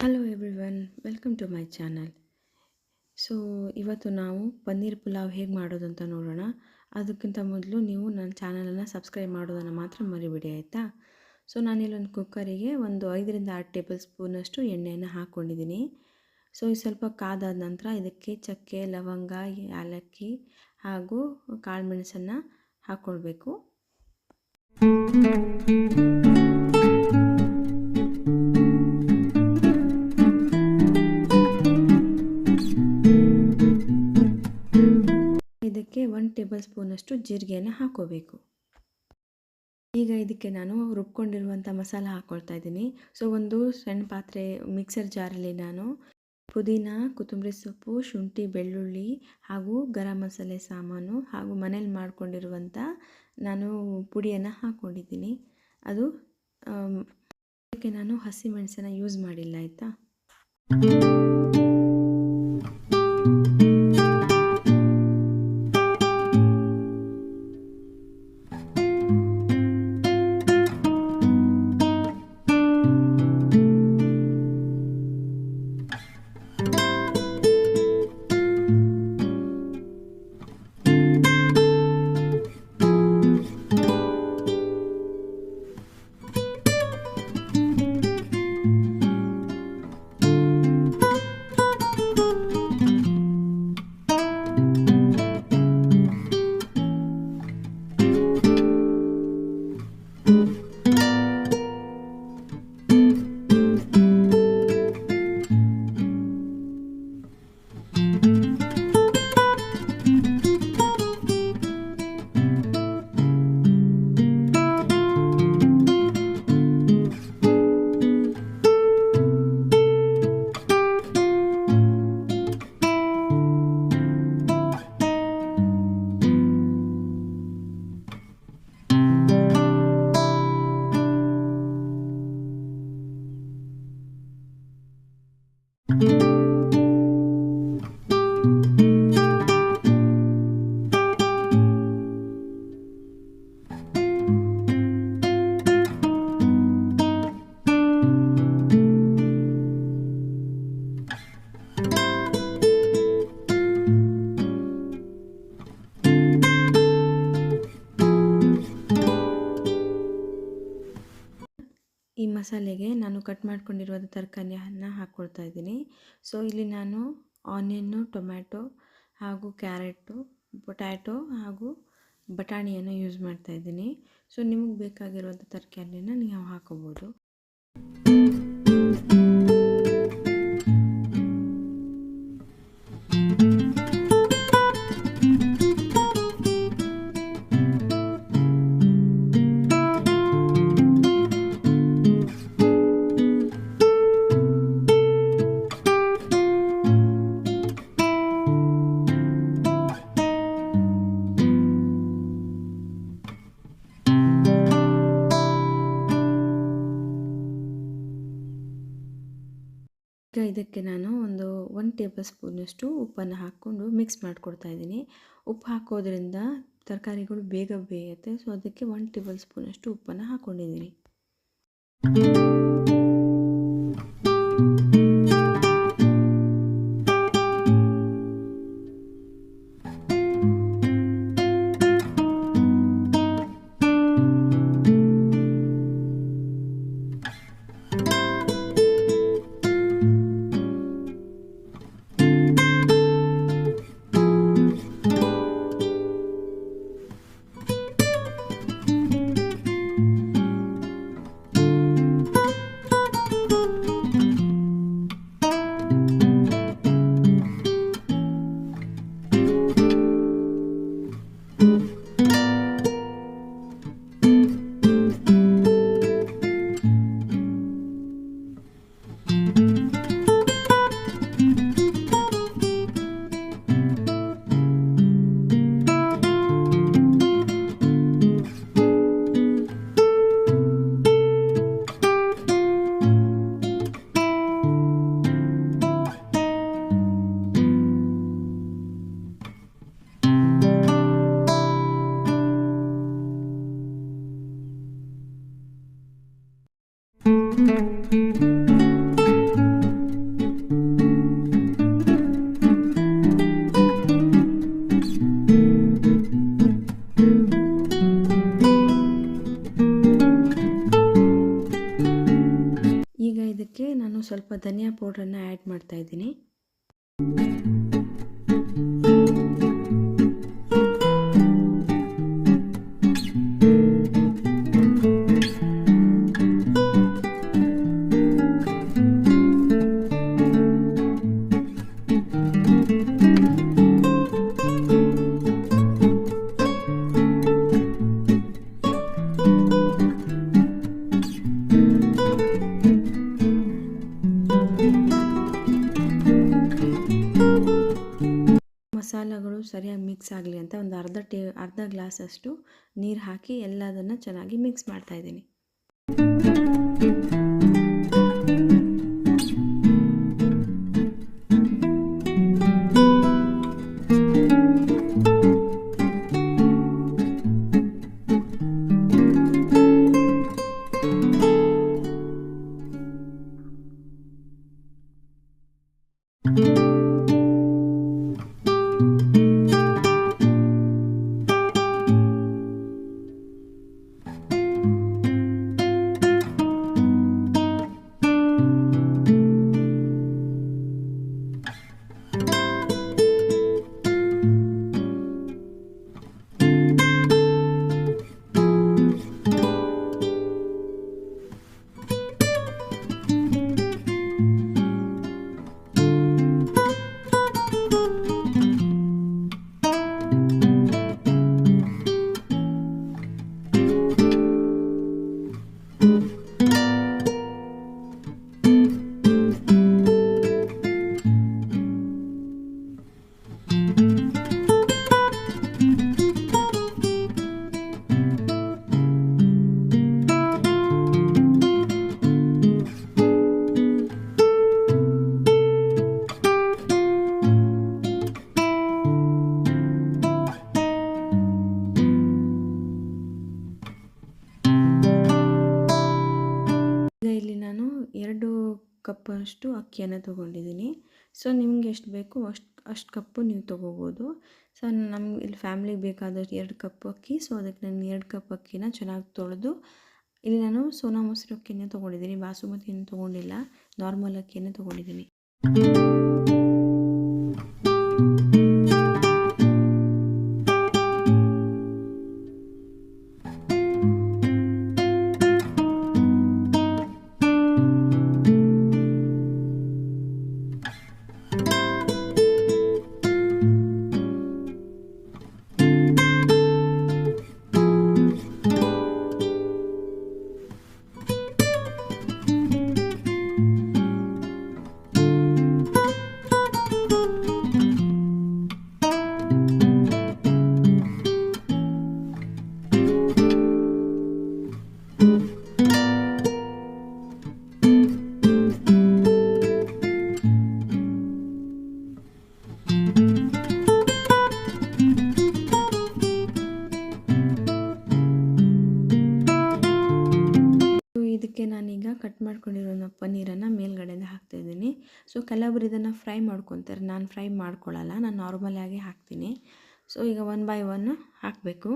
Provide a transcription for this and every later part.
Hello everyone, welcome to my channel. So ಇವತ್ತು ನಾವು ಪನ್ನೀರ್ ಪುಲಾವ್ ಹೇಗೆ ಮಾಡೋದು ಅಂತ ನೋಡೋಣ. ಅದಕ್ಕಿಂತ ಮೊದಲು ನೀವು ನನ್ನ ಚಾನಲನ್ನು ಸಬ್ಸ್ಕ್ರೈಬ್ ಮಾಡೋದನ್ನು ಮಾತ್ರ ಮರಿಬೇಡಿ, ಆಯಿತಾ. ಸೊ ನಾನಿಲ್ಲೊಂದು ಕುಕ್ಕರಿಗೆ ಒಂದು 5 ರಿಂದ 6 ಟೇಬಲ್ ಸ್ಪೂನಷ್ಟು ಎಣ್ಣೆಯನ್ನು ಹಾಕ್ಕೊಂಡಿದ್ದೀನಿ. ಸೊ ಇದು ಸ್ವಲ್ಪ ಕಾದಾದ ನಂತರ ಇದಕ್ಕೆ ಚಕ್ಕೆ, ಲವಂಗ, ಏಲಕ್ಕಿ ಹಾಗೂ ಕಾಳು ಮೆಣಸನ್ನು ಹಾಕ್ಕೊಳ್ಬೇಕು. ಇದಕ್ಕೆ 1 ಟೇಬಲ್ ಸ್ಪೂನಷ್ಟು ಜೀರಿಗೆಯನ್ನು ಹಾಕ್ಕೋಬೇಕು. ಈಗ ಇದಕ್ಕೆ ನಾನು ರುಬ್ಕೊಂಡಿರುವಂಥ ಮಸಾಲ ಹಾಕ್ಕೊಳ್ತಾ ಇದ್ದೀನಿ. ಸೊ ಒಂದು ಸಣ್ಣ ಪಾತ್ರೆ ಮಿಕ್ಸರ್ ಜಾರಲ್ಲಿ ನಾನು ಪುದೀನ, ಕೊತ್ತಂಬರಿ ಸೊಪ್ಪು, ಶುಂಠಿ, ಬೆಳ್ಳುಳ್ಳಿ ಹಾಗೂ ಗರಂ ಮಸಾಲೆ ಸಾಮಾನು ಹಾಗೂ ಮನೇಲಿ ಮಾಡ್ಕೊಂಡಿರುವಂಥ ನಾನು ಪುಡಿಯನ್ನು ಹಾಕ್ಕೊಂಡಿದ್ದೀನಿ. ಅದು ಇದಕ್ಕೆ ನಾನು ಹಸಿಮೆಣಸನ್ನು ಯೂಸ್ ಮಾಡಿಲ್ಲ, ಆಯಿತಾ. ಈ ಮಸಾಲೆಗೆ ನಾನು ಕಟ್ ಮಾಡ್ಕೊಂಡಿರುವ ತರಕಾರಿಯನ್ನು ಹಾಕ್ಕೊಳ್ತಾ ಇದ್ದೀನಿ. ಸೊ ಇಲ್ಲಿ ನಾನು ಆನಿಯನ್ನು, ಟೊಮ್ಯಾಟೊ ಹಾಗೂ ಕ್ಯಾರೆಟು, ಪೊಟ್ಯಾಟೊ ಹಾಗೂ ಬಟಾಣಿಯನ್ನು ಯೂಸ್ ಮಾಡ್ತಾ ಇದ್ದೀನಿ. ಸೊ ನಿಮಗೆ ಬೇಕಾಗಿರುವಂಥ ತರಕಾರಿಯನ್ನು ನೀವು ಹಾಕೋಬೋದು. ಈಗ ಇದಕ್ಕೆ ನಾನು ಒಂದು 1 ಟೇಬಲ್ ಸ್ಪೂನಷ್ಟು ಉಪ್ಪನ್ನು ಹಾಕ್ಕೊಂಡು ಮಿಕ್ಸ್ ಮಾಡಿಕೊಡ್ತಾ ಇದ್ದೀನಿ. ಉಪ್ಪು ಹಾಕೋದ್ರಿಂದ ತರಕಾರಿಗಳು ಬೇಗ ಬೇಯುತ್ತೆ. ಸೊ ಅದಕ್ಕೆ 1 ಟೇಬಲ್ ಸ್ಪೂನಷ್ಟು ಉಪ್ಪನ್ನು ಹಾಕ್ಕೊಂಡಿದ್ದೀನಿ. ಇದಕ್ಕೆ ನಾನು ಸ್ವಲ್ಪ ಧನಿಯಾ ಪೌಡ್ರನ್ನು ಆ್ಯಡ್ ಮಾಡ್ತಾಯಿದ್ದೀನಿ. ಮಸಾಲೆಗಳು ಸರಿಯಾಗಿ ಮಿಕ್ಸ್ ಆಗಲಿ ಅಂತ ಒಂದು ಅರ್ಧ ಗ್ಲಾಸಷ್ಟು ನೀರು ಹಾಕಿ ಎಲ್ಲದನ್ನು ಚೆನ್ನಾಗಿ ಮಿಕ್ಸ್ ಮಾಡ್ತಾಯಿದ್ದೀನಿ. ಇಲ್ಲಿ ನಾನು 2 ಕಪ್ಪಷ್ಟು ಅಕ್ಕಿಯನ್ನು ತೊಗೊಂಡಿದ್ದೀನಿ. ಸೊ ನಿಮ್ಗೆ ಎಷ್ಟು ಬೇಕು ಅಷ್ಟು ಕಪ್ಪು ನೀವು ತೊಗೋಬೋದು. ಸೊ ನಮ್ಗೆ ಇಲ್ಲಿ ಫ್ಯಾಮ್ಲಿಗೆ ಬೇಕಾದಷ್ಟು 2 ಕಪ್ ಅಕ್ಕಿ. ಸೊ ಅದಕ್ಕೆ ನಾನು 2 ಕಪ್ ಅಕ್ಕಿನ ಚೆನ್ನಾಗಿ ತೊಳೆದು ಇಲ್ಲಿ ನಾನು ಸೋನಾ ಮಸೂರಿ ಅಕ್ಕಿನೇ ತೊಗೊಂಡಿದ್ದೀನಿ, ಬಾಸುಮತಿಯನ್ನು ತೊಗೊಂಡಿಲ್ಲ, ನಾರ್ಮಲ್ ಅಕ್ಕಿಯನ್ನೇ ತೊಗೊಂಡಿದ್ದೀನಿ. ಇದಕ್ಕೆ ನಾನೀಗ ಕಟ್ ಮಾಡ್ಕೊಂಡಿರೋ ಪನ್ನೀರನ್ನು ಮೇಲ್ಗಡೆಯಿಂದ ಹಾಕ್ತಾಯಿದ್ದೀನಿ. ಸೊ ಕೆಲವರು ಇದನ್ನು ಫ್ರೈ ಮಾಡ್ಕೊತಾರೆ, ನಾನು ಫ್ರೈ ಮಾಡ್ಕೊಳ್ಳಲ್ಲ, ನಾನು ನಾರ್ಮಲಾಗಿ ಹಾಕ್ತೀನಿ. ಸೊ ಈಗ 1 ಬೈ 1 ಹಾಕಬೇಕು.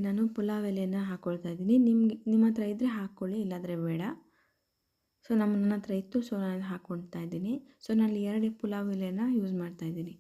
ನಾನು ಪುಲಾವ್ ಎಲೆಯನ್ನು ಹಾಕ್ಕೊಳ್ತಾ ಇದ್ದೀನಿ. ನಿಮ್ಮ ಹತ್ರ ಇದ್ದರೆ ಹಾಕ್ಕೊಳ್ಳಿ, ಇಲ್ಲಾಂದರೆ ಬೇಡ. ಸೊ ನನ್ನ ಹತ್ರ ಇತ್ತು, ಸೊ ನಾನು ಹಾಕ್ಕೊಳ್ತಾ ಇದ್ದೀನಿ. ಸೊ ನಾನು 2 ಪುಲಾವ್ ಎಲೆಯನ್ನು ಯೂಸ್ ಮಾಡ್ತಾ ಇದ್ದೀನಿ.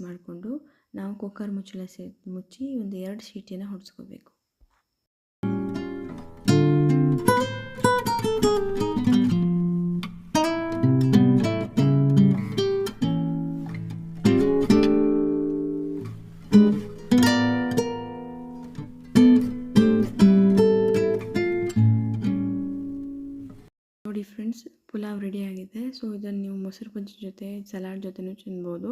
ಮಾಡಿಕೊಂಡು ನಾವು ಕುಕ್ಕರ್ ಮುಚ್ಚಳ ಮುಚ್ಚಿ ಒಂದು 2 ಸೀಟಿನ ಹೊಡೆಸ್ಕೋಬೇಕು. ನೋಡಿ ಫ್ರೆಂಡ್ಸ್, ಪುಲಾವ್ ರೆಡಿ ಆಗಿದೆ. ಸೊ ಇದನ್ನು ನೀವು ಮೊಸರು ಬಜ್ಜಿ ಜೊತೆ ಸಲಾಡ್ ಜೊತೆನೂ ತಿನ್ಬೋದು.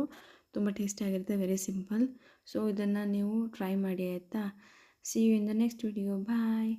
ತುಂಬ ಟೇಸ್ಟಿಯಾಗಿರುತ್ತೆ, ವೆರಿ ಸಿಂಪಲ್. ಸೊ ಇದನ್ನು ನೀವು ಟ್ರೈ ಮಾಡಿ ಆಯಿತಾ. See you in the next video. Bye.